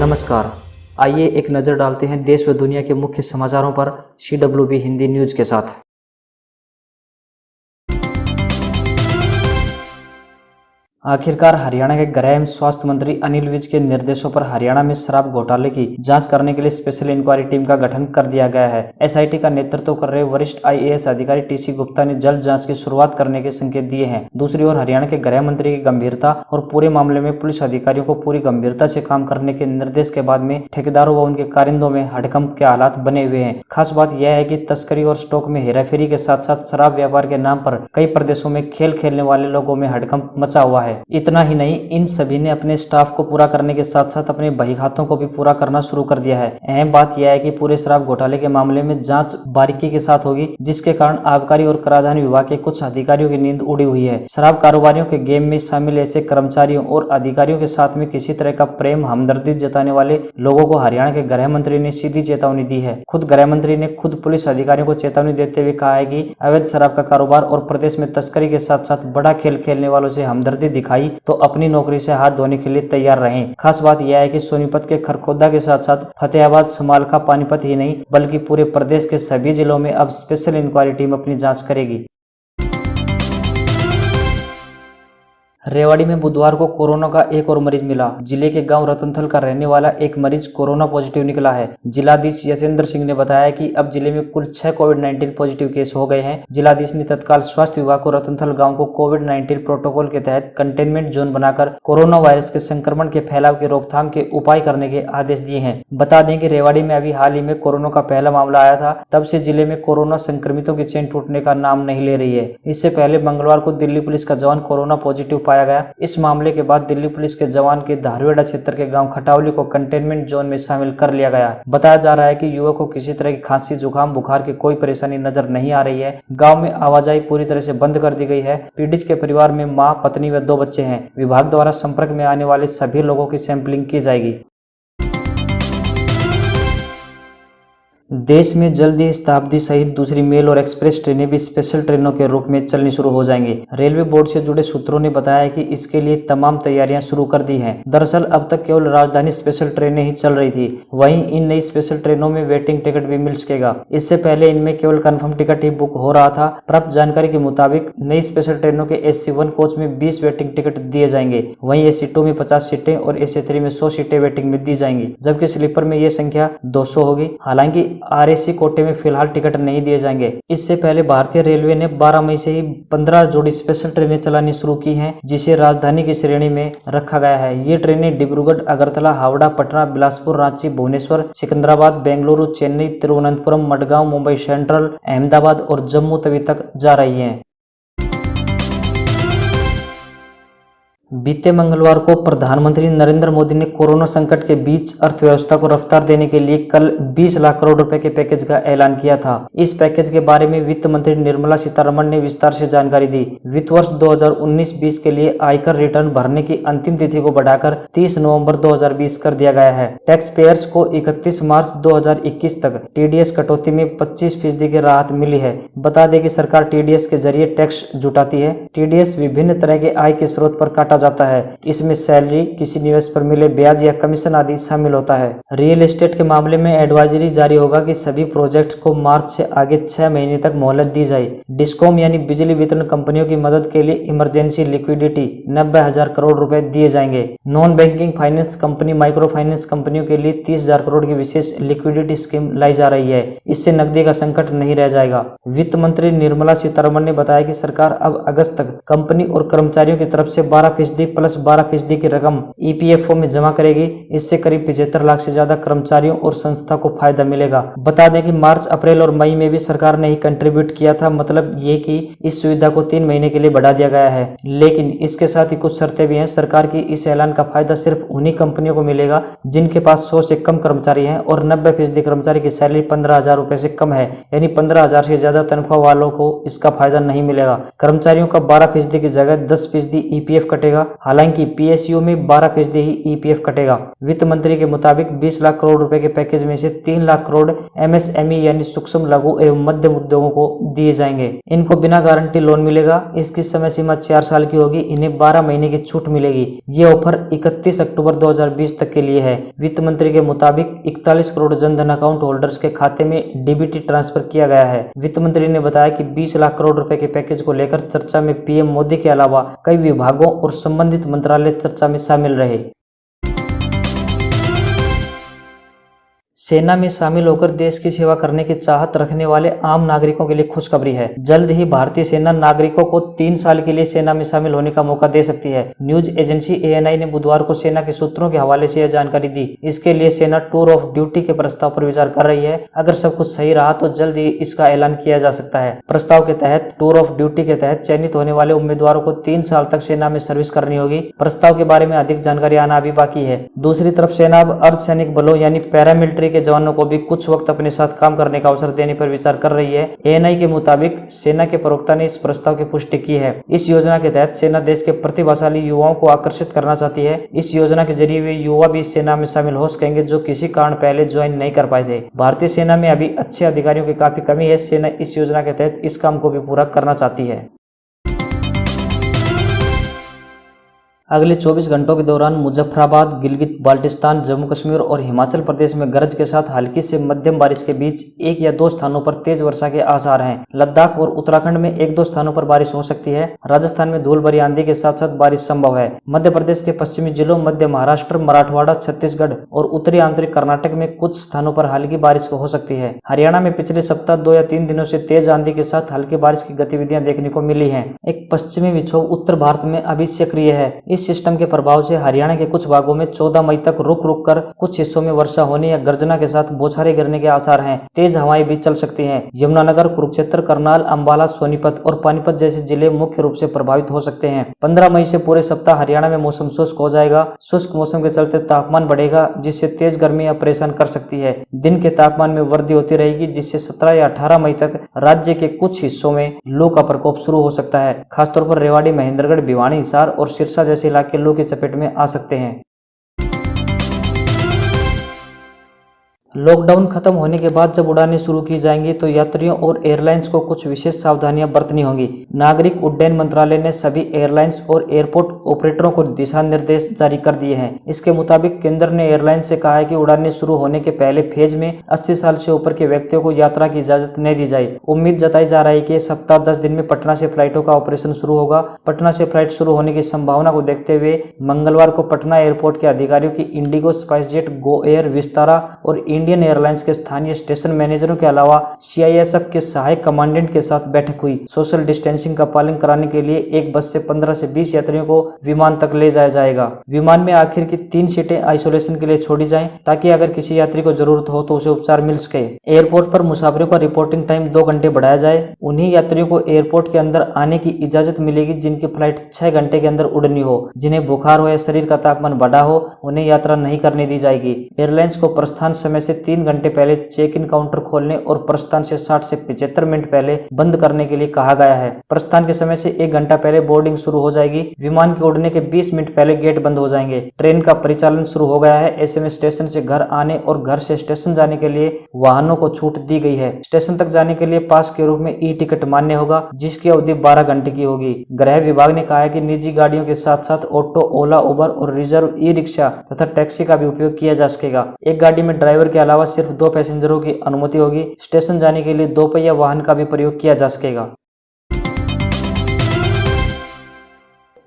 नमस्कार। आइए एक नज़र डालते हैं देश व दुनिया के मुख्य समाचारों पर CWB हिंदी न्यूज़ के साथ। आखिरकार हरियाणा के गृह एवं स्वास्थ्य मंत्री अनिल विज के निर्देशों पर हरियाणा में शराब घोटाले की जांच करने के लिए स्पेशल इंक्वायरी टीम का गठन कर दिया गया है। SIT का नेतृत्व कर रहे वरिष्ठ IAS अधिकारी TC गुप्ता ने जल्द जांच की शुरुआत करने के संकेत दिए हैं। दूसरी ओर हरियाणा के गृह मंत्री की गंभीरता और पूरे मामले में पुलिस अधिकारियों को पूरी गंभीरता से काम करने के निर्देश के बाद में ठेकेदारों व उनके कारिंदों में हड़कंप के हालात बने हुए हैं। खास बात यह है कि तस्करी और स्टॉक में हेराफेरी के साथ साथ शराब व्यापार के नाम पर कई प्रदेशों में खेल खेलने वाले लोगों में हड़कंप मचा हुआ है। इतना ही नहीं, इन सभी ने अपने स्टाफ को पूरा करने के साथ साथ अपने बही खातों को भी पूरा करना शुरू कर दिया है। अहम बात यह है कि पूरे शराब घोटाले के मामले में जांच बारीकी के साथ होगी, जिसके कारण आबकारी और कराधान विभाग के कुछ अधिकारियों की नींद उड़ी हुई है। शराब कारोबारियों के गेम में शामिल ऐसे कर्मचारियों और अधिकारियों के साथ में किसी तरह का प्रेम हमदर्दी जताने वाले लोगों को हरियाणा के गृह मंत्री ने सीधी चेतावनी दी है। खुद गृह मंत्री ने खुद पुलिस अधिकारियों को चेतावनी देते हुए कहा है कि अवैध शराब का कारोबार और प्रदेश में तस्करी के साथ साथ बड़ा खेल खेलने वालों से हमदर्दी दिखाई तो अपनी नौकरी से हाथ धोने के लिए तैयार रहें। खास बात यह है कि सोनीपत के खरखोदा के साथ साथ फतेहाबाद, समालखा, पानीपत ही नहीं बल्कि पूरे प्रदेश के सभी जिलों में अब स्पेशल इंक्वायरी टीम अपनी जांच करेगी। रेवाड़ी में बुधवार को कोरोना का एक और मरीज मिला। जिले के गांव रतनथल का रहने वाला एक मरीज कोरोना पॉजिटिव निकला है। जिलाधीश यशेंद्र सिंह ने बताया कि अब जिले में कुल 6 कोविड-19 पॉजिटिव केस हो गए हैं। जिलाधीश ने तत्काल स्वास्थ्य विभाग को रतनथल गांव को कोविड-19 प्रोटोकॉल के तहत कंटेनमेंट जोन बनाकर कोरोना वायरस के संक्रमण के फैलाव के रोकथाम के उपाय करने के आदेश दिए हैं। बता दें कि रेवाड़ी में अभी हाल ही में कोरोना का पहला मामला आया था, तब से जिले में कोरोना संक्रमितों की चेन टूटने का नाम नहीं ले रही है। इससे पहले मंगलवार को दिल्ली पुलिस का जवान कोरोना पॉजिटिव पाया गया। इस मामले के बाद दिल्ली पुलिस के जवान के धारवेड़ा क्षेत्र के गांव खटावली को कंटेनमेंट जोन में शामिल कर लिया गया। बताया जा रहा है कि युवक को किसी तरह की खांसी, जुकाम, बुखार की कोई परेशानी नजर नहीं आ रही है। गांव में आवाजाही पूरी तरह से बंद कर दी गई है। पीड़ित के परिवार में मां, पत्नी व 2 बच्चे हैं। विभाग द्वारा संपर्क में आने वाले सभी लोगों की सैंपलिंग की जाएगी। देश में जल्द ही शताब्दी सहित दूसरी मेल और एक्सप्रेस ट्रेनें भी स्पेशल ट्रेनों के रूप में चलनी शुरू हो जाएंगी। रेलवे बोर्ड से जुड़े सूत्रों ने बताया कि इसके लिए तमाम तैयारियां शुरू कर दी हैं। दरअसल अब तक केवल राजधानी स्पेशल ट्रेनें ही चल रही थी। वहीं इन नई स्पेशल ट्रेनों में वेटिंग टिकट भी मिल सकेगा। इससे पहले इनमें केवल कंफर्म टिकट ही बुक हो रहा था। प्राप्त जानकारी के मुताबिक नई स्पेशल ट्रेनों के AC1 कोच में 20 वेटिंग टिकट दिए जाएंगे। वहीं AC2 में 50 सीटें और AC3 में 100 सीटें वेटिंग में दी जाएंगी, जबकि स्लीपर में यह संख्या 200 होगी। हालांकि RAC कोटे में फिलहाल टिकट नहीं दिए जाएंगे। इससे पहले भारतीय रेलवे ने 12 मई से ही 15 जोड़ी स्पेशल ट्रेनें चलानी शुरू की हैं, जिसे राजधानी की श्रेणी में रखा गया है। ये ट्रेनें डिब्रूगढ़, अगरतला, हावड़ा, पटना, बिलासपुर, रांची, भुवनेश्वर, सिकंदराबाद, बेंगलुरु, चेन्नई, तिरुवनंतपुरम, मडगांव, मुंबई सेंट्रल, अहमदाबाद और जम्मू तवी तक जा रही हैं। बीते मंगलवार को प्रधानमंत्री नरेंद्र मोदी ने कोरोना संकट के बीच अर्थव्यवस्था को रफ्तार देने के लिए कल 20 लाख करोड़ रुपए के पैकेज का ऐलान किया था। इस पैकेज के बारे में वित्त मंत्री निर्मला सीतारमण ने विस्तार से जानकारी दी। वित्त वर्ष 2019-20 के लिए आयकर रिटर्न भरने की अंतिम तिथि को बढ़ाकर 30 नवंबर 2020 कर दिया गया है। टैक्स पेयर्स को 31 मार्च 2021 तक TDS कटौती में 25% की राहत मिली है। बता दें कि सरकार TDS के जरिए टैक्स जुटाती है। TDS विभिन्न तरह के आय के स्रोत पर काटा जाता है। इसमें सैलरी, किसी निवेश पर मिले ब्याज या कमीशन आदि शामिल होता है। रियल एस्टेट के मामले में एडवाइजरी जारी होगा कि सभी प्रोजेक्ट्स को मार्च से आगे 6 महीने तक मोहलत दी जाए। डिस्कॉम यानी बिजली वितरण कंपनियों की मदद के लिए इमरजेंसी लिक्विडिटी 90,000 करोड़ रुपए दिए जाएंगे। Non banking finance company, micro finance कंपनियों के लिए 30,000 करोड़ की विशेष लिक्विडिटी स्कीम लाई जा रही है। इससे नकदी का संकट नहीं रह जाएगा। वित्त मंत्री निर्मला सीतारमण ने बताया कि सरकार अब अगस्त तक कंपनी और कर्मचारियों की तरफ से 12% प्लस 12% की रकम EPFO में जमा करेगी। इससे करीब 75 लाख से ज्यादा कर्मचारियों और संस्था को फायदा मिलेगा। बता दें कि मार्च, अप्रैल और मई में भी सरकार ने ही कंट्रीब्यूट किया था। मतलब ये कि इस सुविधा को 3 महीने के लिए बढ़ा दिया गया है, लेकिन इसके साथ ही कुछ शर्तें भी हैं। सरकार की इस ऐलान का फायदा सिर्फ उन्हीं कंपनियों को मिलेगा जिनके पास 100 से कम कर्मचारी हैं और 90% कर्मचारी की सैलरी 15,000 रुपए से कम है। यानी 15,000 से ज्यादा तनख्वाह वालों को इसका फायदा नहीं मिलेगा। कर्मचारियों का 12% की जगह 10% EPF कटेगा। कटेगा। हालांकि पीएसयू में 12% ही ईपीएफ कटेगा। वित्त मंत्री के मुताबिक 20 लाख करोड़ रुपए के पैकेज में से 3 लाख करोड़ एमएसएमई यानी सूक्ष्म, लघु एवं मध्यम उद्योगों को दिए जाएंगे। इनको बिना गारंटी लोन मिलेगा। इसकी समय सीमा 4 साल की होगी। इन्हें 12 महीने की छूट मिलेगी। ये ऑफर 31 अक्टूबर 2020 तक के लिए है। वित्त मंत्री के मुताबिक 41 करोड़ जनधन अकाउंट होल्डर्स के खाते में डीबीटी ट्रांसफर किया गया है। वित्त मंत्री ने बताया कि 20 लाख करोड़ रुपए के पैकेज को लेकर चर्चा में पीएम मोदी के अलावा कई विभागों और संबंधित मंत्रालय चर्चा में शामिल रहे। सेना में शामिल होकर देश की सेवा करने की चाहत रखने वाले आम नागरिकों के लिए खुशखबरी है। जल्द ही भारतीय सेना नागरिकों को 3 साल के लिए सेना में शामिल होने का मौका दे सकती है। न्यूज एजेंसी एएनआई ने बुधवार को सेना के सूत्रों के हवाले से यह जानकारी दी। इसके लिए सेना टूर ऑफ ड्यूटी के प्रस्ताव पर विचार कर रही है। अगर सब कुछ सही रहा तो जल्द ही इसका ऐलान किया जा सकता है। प्रस्ताव के तहत टूर ऑफ ड्यूटी के तहत चयनित होने वाले उम्मीदवारों को 3 साल तक सेना में सर्विस करनी होगी। प्रस्ताव के बारे में अधिक जानकारी आना अभी बाकी है। दूसरी तरफ सेना अब अर्धसैनिक बलों यानी पैरामिलिट्री के जवानों को भी कुछ वक्त अपने साथ काम करने का अवसर देने पर विचार कर रही है। एएनआई के मुताबिक सेना के प्रवक्ता ने इस प्रस्ताव की पुष्टि की है। इस योजना के तहत सेना देश के प्रतिभाशाली युवाओं को आकर्षित करना चाहती है। इस योजना के जरिए वे युवा भी सेना में शामिल हो सकेंगे जो किसी कारण पहले ज्वाइन नहीं कर पाए थे। भारतीय सेना में अभी अच्छे अधिकारियों की काफी कमी है। सेना इस योजना के तहत इस काम को भी पूरा करना चाहती है। अगले 24 घंटों के दौरान मुजफ्फराबाद, गिलगित बाल्टिस्तान, जम्मू कश्मीर और हिमाचल प्रदेश में गरज के साथ हल्की से मध्यम बारिश के बीच 1 या 2 स्थानों पर तेज वर्षा के आसार हैं। लद्दाख और उत्तराखंड में 1-2 स्थानों पर बारिश हो सकती है। राजस्थान में धूल भरी आंधी के साथ साथ बारिश संभव है। मध्य प्रदेश के पश्चिमी जिलों, मध्य महाराष्ट्र, मराठवाड़ा, छत्तीसगढ़ और उत्तरी आंतरिक कर्नाटक में कुछ स्थानों पर हल्की बारिश हो सकती है। हरियाणा में पिछले सप्ताह 2 या 3 दिनों से तेज आंधी के साथ हल्की बारिश की गतिविधियां देखने को मिली है। एक पश्चिमी विक्षोभ उत्तर भारत में अभी सक्रिय है। इस सिस्टम के प्रभाव से हरियाणा के कुछ भागों में 14 मई तक रुक रुक कर कुछ हिस्सों में वर्षा होने या गर्जना के साथ बौछारें गिरने के आसार हैं। तेज हवाएं भी चल सकती हैं। यमुनानगर, कुरुक्षेत्र, करनाल, अंबाला, सोनीपत और पानीपत जैसे जिले मुख्य रूप से प्रभावित हो सकते हैं। 15 मई से पूरे सप्ताह हरियाणा में मौसम शुष्क हो जाएगा। शुष्क मौसम के चलते तापमान बढ़ेगा जिससे तेज गर्मी परेशान कर सकती है। दिन के तापमान में वृद्धि होती रहेगी जिससे 17 या 18 मई तक राज्य के कुछ हिस्सों में लू का प्रकोप शुरू हो सकता है। खासतौर पर रेवाड़ी, महेंद्रगढ़, भिवानी, हिसार और सिरसा जैसे इलाके लू की चपेट में आ सकते हैं। लॉकडाउन खत्म होने के बाद जब उड़ानें शुरू की जाएंगी तो यात्रियों और एयरलाइंस को कुछ विशेष सावधानियां बरतनी होंगी। नागरिक उड्डयन मंत्रालय ने सभी एयरलाइंस और एयरपोर्ट ऑपरेटरों को दिशा निर्देश जारी कर दिए हैं। इसके मुताबिक केंद्र ने एयरलाइंस से कहा है कि उड़ानें शुरू होने के पहले फेज में 80 साल से ऊपर के व्यक्तियों को यात्रा की इजाजत नहीं दी जाए। उम्मीद जताई जा रही है कि सप्ताह 10 दिन में पटना से फ्लाइटों का ऑपरेशन शुरू होगा। पटना से फ्लाइट शुरू होने की संभावना को देखते हुए मंगलवार को पटना एयरपोर्ट के अधिकारियों की Indigo, SpiceJet, Go Air, Vistara और इंडियन एयरलाइंस के स्थानीय स्टेशन मैनेजरों के अलावा सीआईएसएफ के सहायक कमांडेंट के साथ बैठक हुई। सोशल डिस्टेंसिंग का पालन कराने के लिए एक बस से 15 से 20 यात्रियों को विमान तक ले जाया जाएगा। विमान में आखिर की 3 सीटें आइसोलेशन के लिए छोड़ी जाएं ताकि अगर किसी यात्री को जरूरत हो तो उसे उपचार मिल सके। एयरपोर्ट पर मुसाफिरों का रिपोर्टिंग टाइम 2 घंटे बढ़ाया जाए। उन्हीं यात्रियों को एयरपोर्ट के अंदर आने की इजाजत मिलेगी जिनकी फ्लाइट 6 घंटे के अंदर उड़नी हो। जिन्हें बुखार हो या शरीर का तापमान बढ़ा हो उन्हें यात्रा नहीं करने दी जाएगी। एयरलाइंस को प्रस्थान समय से 3 घंटे पहले चेक इन काउंटर खोलने और प्रस्थान से 60 से 75 मिनट पहले बंद करने के लिए कहा गया है। प्रस्थान के समय से 1 घंटा पहले बोर्डिंग शुरू हो जाएगी। विमान के उड़ने के 20 मिनट पहले गेट बंद हो जाएंगे। ट्रेन का परिचालन शुरू हो गया है। ऐसे में स्टेशन से घर आने और घर से स्टेशन जाने के लिए वाहनों को छूट दी गई है। स्टेशन तक जाने के लिए पास के रूप में ई टिकट मान्य होगा जिसकी अवधि 12 घंटे की होगी। गृह विभाग ने कहा है कि निजी गाड़ियों के साथ साथ ऑटो, ओला, उबर और रिजर्व ई रिक्शा तथा टैक्सी का भी उपयोग किया जा सकेगा। एक गाड़ी में ड्राइवर के अलावा सिर्फ 2 पैसेंजरों की अनुमति होगी। स्टेशन जाने के लिए 2 पहिया वाहन का भी प्रयोग किया जा सकेगा।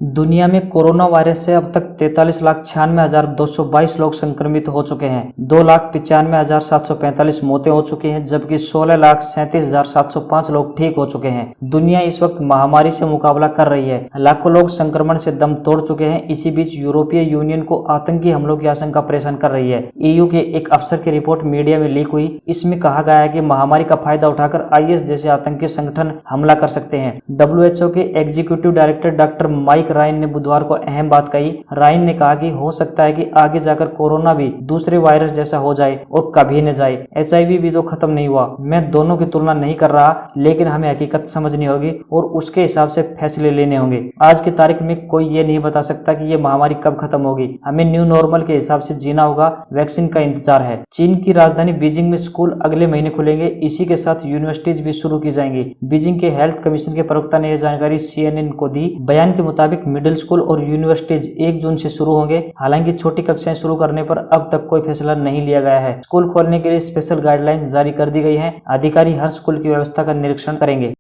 दुनिया में कोरोना वायरस से अब तक 43,96,222 लोग संक्रमित हो चुके हैं। 2,95,745 मौतें हो चुकी हैं जबकि 16,37,705 लोग ठीक हो चुके हैं। दुनिया इस वक्त महामारी से मुकाबला कर रही है। लाखों लोग संक्रमण से दम तोड़ चुके हैं। इसी बीच यूरोपीय यूनियन को आतंकी हमलों की आशंका परेशान कर रही है। ईयू के एक अफसर की रिपोर्ट मीडिया में लीक हुई। इसमें कहा गया है कि महामारी का फायदा उठाकर आईएस जैसे आतंकी संगठन हमला कर सकते हैं। WHO के executive director doctor Mike Mike Ryan ने बुधवार को अहम बात कही। रायन ने कहा कि हो सकता है कि आगे जाकर कोरोना भी दूसरे वायरस जैसा हो जाए और कभी न जाए। HIV भी तो खत्म नहीं हुआ। मैं दोनों की तुलना नहीं कर रहा, लेकिन हमें हकीकत समझनी होगी और उसके हिसाब से फैसले लेने होंगे। आज की तारीख में कोई ये नहीं बता सकता कि ये महामारी कब खत्म होगी। हमें न्यू नॉर्मल के हिसाब से जीना होगा। वैक्सीन का इंतजार है। चीन की राजधानी बीजिंग में स्कूल अगले महीने खुलेंगे। इसी के साथ यूनिवर्सिटीज भी शुरू की जाएंगी। बीजिंग के हेल्थ कमीशन के प्रवक्ता ने यह जानकारी CNN को दी। बयान के मुताबिक मिडिल स्कूल और यूनिवर्सिटीज 1 जून से शुरू होंगे। हालांकि छोटी कक्षाएं शुरू करने पर अब तक कोई फैसला नहीं लिया गया है। स्कूल खोलने के लिए स्पेशल गाइडलाइंस जारी कर दी गई है। अधिकारी हर स्कूल की व्यवस्था का निरीक्षण करेंगे।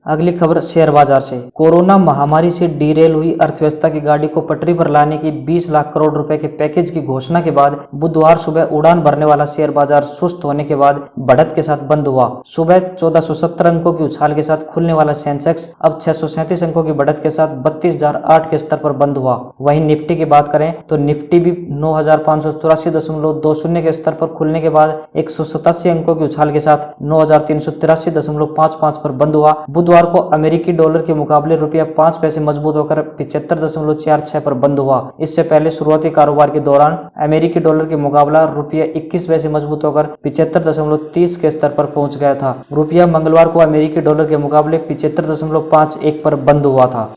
अगली खबर शेयर बाजार से। कोरोना महामारी से डीरेल हुई अर्थव्यवस्था की गाड़ी को पटरी पर लाने की 20 लाख करोड़ रुपए के पैकेज की घोषणा के बाद बुधवार सुबह उड़ान भरने वाला शेयर बाजार सुस्त होने के बाद बढ़त के साथ बंद हुआ। सुबह 1470 अंकों की उछाल के साथ खुलने वाला सेंसेक्स अब 637 अंकों की बढ़त के साथ 32,008 के स्तर पर बंद हुआ। वहीं निफ्टी की बात करें तो निफ्टी भी 9,584.20 के स्तर पर खुलने के बाद 187 अंकों की उछाल के साथ 9,383.55 पर बंद हुआ। बुधवार को अमेरिकी डॉलर के मुकाबले रुपया 5 पैसे मजबूत होकर 75.46 पर बंद हुआ। इससे पहले शुरुआती कारोबार के दौरान अमेरिकी डॉलर के मुकाबला रुपया 21 पैसे मजबूत होकर 75.30 के स्तर पर पहुंच गया था। रुपया मंगलवार को अमेरिकी डॉलर के मुकाबले 75.51 पर बंद हुआ था।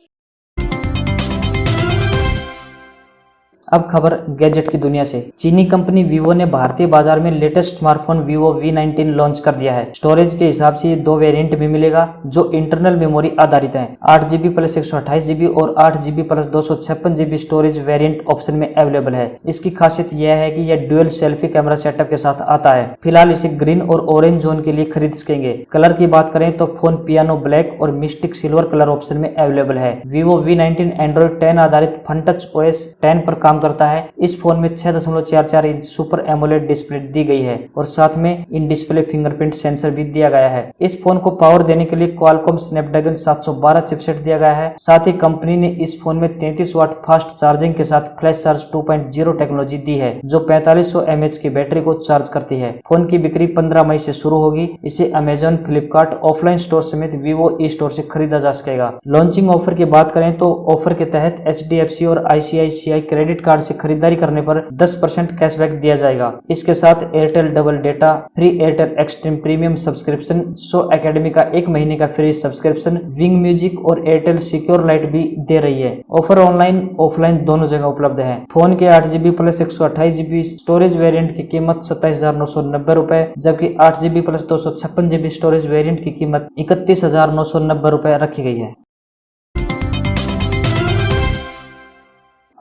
अब खबर गैजेट की दुनिया से। चीनी कंपनी वीवो ने भारतीय बाजार में latest smartphone Vivo V19 launch कर दिया है। स्टोरेज के हिसाब से ये 2 वेरिएंट में मिलेगा जो इंटरनल मेमोरी आधारित है। 8GB प्लस 128GB और 8GB plus 256GB storage variant option में अवेलेबल है। इसकी खासियत यह है कि यह डुअल सेल्फी कैमरा सेटअप के साथ आता है। फिलहाल इसे ग्रीन और ऑरेंज जोन के लिए खरीद सकेंगे। कलर की बात करें तो फोन पियानो ब्लैक और मिस्टिक सिल्वर कलर ऑप्शन में अवेलेबल है। वीवो V19 एंड्रॉइड 10 आधारित फनटच OS 10 पर काम करता है। इस फोन में 6.44 इंच सुपर एमोलेड डिस्प्ले दी गई है और साथ में इन डिस्प्ले फिंगरप्रिंट सेंसर भी दिया गया है। इस फोन को पावर देने के लिए क्वालकॉम स्नैपड्रैगन 712 चिपसेट दिया गया है। साथ ही कंपनी ने इस फोन में 33 वाट फास्ट चार्जिंग के साथ फ्लैश चार्ज 2.0 टेक्नोलॉजी दी है जो 4500 mAh की बैटरी को चार्ज करती है। फोन की बिक्री 15 मई से शुरू होगी। इसे अमेजॉन, फ्लिपकार्ट, ऑफलाइन स्टोर समेत वीवो ई स्टोर से खरीदा जा सकेगा। लॉन्चिंग ऑफर की बात करें तो ऑफर के तहत HDFC और ICICI क्रेडिट कार्ड से खरीदारी करने पर 10% कैशबैक दिया जाएगा। इसके साथ Airtel double data, free Airtel extreme premium subscription, show academy का 1 महीने का फ्री सब्सक्रिप्शन, विंग म्यूजिक और एयरटेल सिक्योर लाइट भी दे रही है। ऑफर ऑनलाइन ऑफलाइन दोनों जगह उपलब्ध है। फोन के 8GB plus 128GB storage variant की कीमत 27,990 रुपए, जबकि 8GB plus 256GB storage variant की कीमत 31,990 रुपए रखी गई है।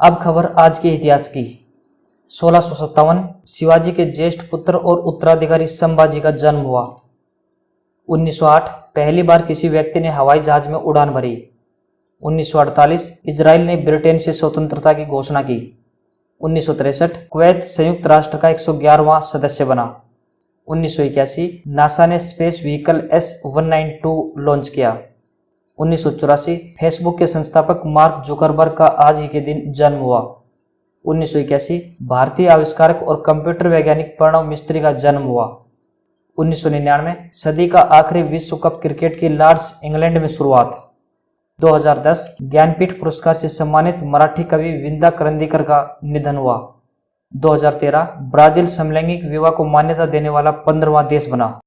अब खबर आज के इतिहास की। 1657 शिवाजी के ज्येष्ठ पुत्र और उत्तराधिकारी संभाजी का जन्म हुआ। 1908 पहली बार किसी व्यक्ति ने हवाई जहाज में उड़ान भरी। 1948 इजराइल ने ब्रिटेन से स्वतंत्रता की घोषणा की। 1963 कुवैत संयुक्त राष्ट्र का 111वां सदस्य बना। 1981 नासा ने स्पेस व्हीकल S-192 लॉन्च किया। 1984 फेसबुक के संस्थापक मार्क जुकरबर्ग का आज ही के दिन जन्म हुआ। 1981 भारतीय आविष्कारक और कंप्यूटर वैज्ञानिक प्रणव मिस्त्री का जन्म हुआ। 1999 सदी का आखिरी विश्व कप क्रिकेट की लॉर्ड्स इंग्लैंड में शुरुआत। 2010 ज्ञानपीठ पुरस्कार से सम्मानित मराठी कवि विंदा करंदीकर का निधन हुआ। 2013 ब्राजील समलैंगिक विवाह को मान्यता देने वाला 15वां देश बना।